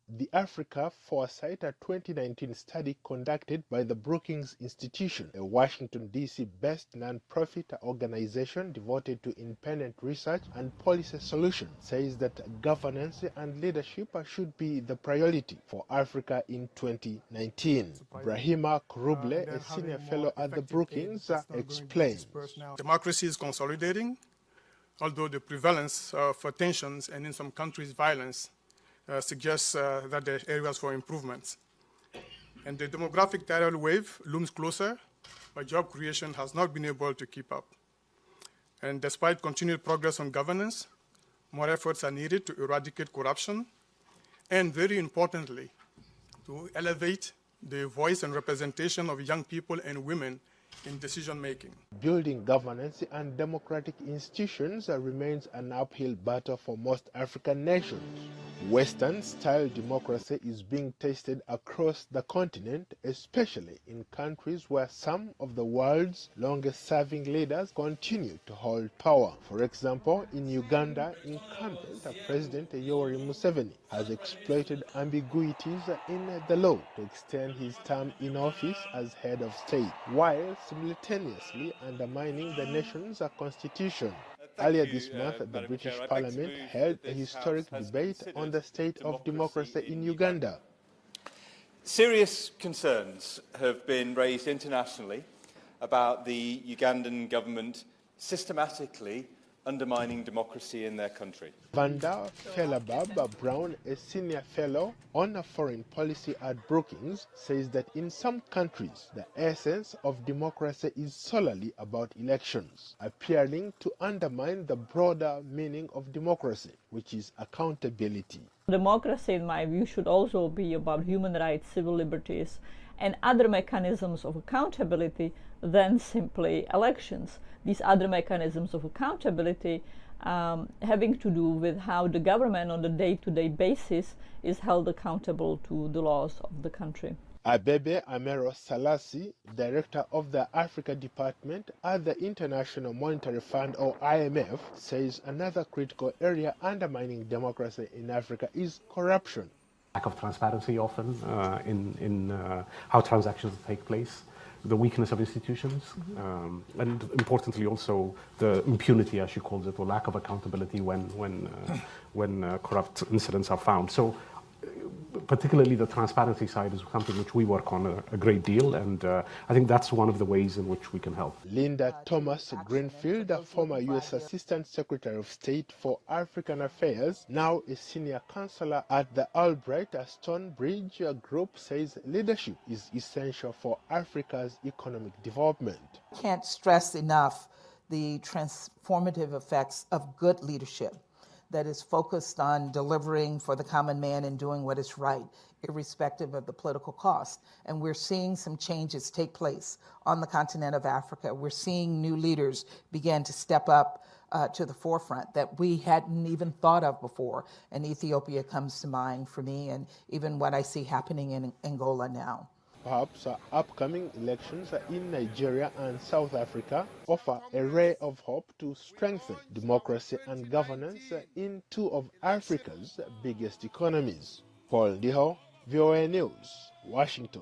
The Africa Foresight, a 2019 study conducted by the Brookings Institution, a Washington, D.C.-based non-profit organization devoted to independent research and policy solutions, says that governance and leadership should be the priority for Africa in 2019. Brahima Kuruble, a senior fellow at the Brookings, explains. Democracy is consolidating, although the prevalence of tensions and in some countries violence suggests that there are areas for improvements. And the demographic tidal wave looms closer, but job creation has not been able to keep up. And despite continued progress on governance, more efforts are needed to eradicate corruption, and very importantly, to elevate the voice and representation of young people and women in decision-making. Building governance and democratic institutions remains an uphill battle for most African nations. Western-style democracy is being tested across the continent, especially in countries where some of the world's longest-serving leaders continue to hold power. For example, in Uganda, incumbent President Yoweri Museveni has exploited ambiguities in the law to extend his term in office as head of state, while simultaneously undermining the nation's constitution. Earlier this month, the British Parliament held a historic debate on the state of democracy in Uganda. Serious concerns have been raised internationally about the Ugandan government systematically undermining democracy in their country. Vanda Felabab Brown, a senior fellow on foreign policy at Brookings, says that in some countries, the essence of democracy is solely about elections, appearing to undermine the broader meaning of democracy, which is accountability. Democracy, in my view, should also be about human rights, civil liberties, and other mechanisms of accountability than simply elections. These other mechanisms of accountability having to do with how the government on a day-to-day basis is held accountable to the laws of the country. Abebe Amero Salasi, director of the Africa Department at the International Monetary Fund, or IMF, says another critical area undermining democracy in Africa is corruption. Lack of transparency often in how transactions take place, the weakness of institutions, and importantly also the impunity, as she calls it, or lack of accountability when corrupt incidents are found. So particularly the transparency side is something which we work on a great deal, and I think that's one of the ways in which we can help. Linda Thomas Greenfield, a former U.S. Assistant Secretary of State for African Affairs, now a senior counselor at the Albright Stonebridge Group, says leadership is essential for Africa's economic development. Can't stress enough the transformative effects of good leadership that is focused on delivering for the common man and doing what is right, irrespective of the political cost. And we're seeing some changes take place on the continent of Africa. We're seeing new leaders begin to step up to the forefront that we hadn't even thought of before. And Ethiopia comes to mind for me, and even what I see happening in Angola now. Perhaps upcoming elections in Nigeria and South Africa offer a ray of hope to strengthen democracy and governance in two of Africa's biggest economies. Paul Ndiho, VOA News, Washington.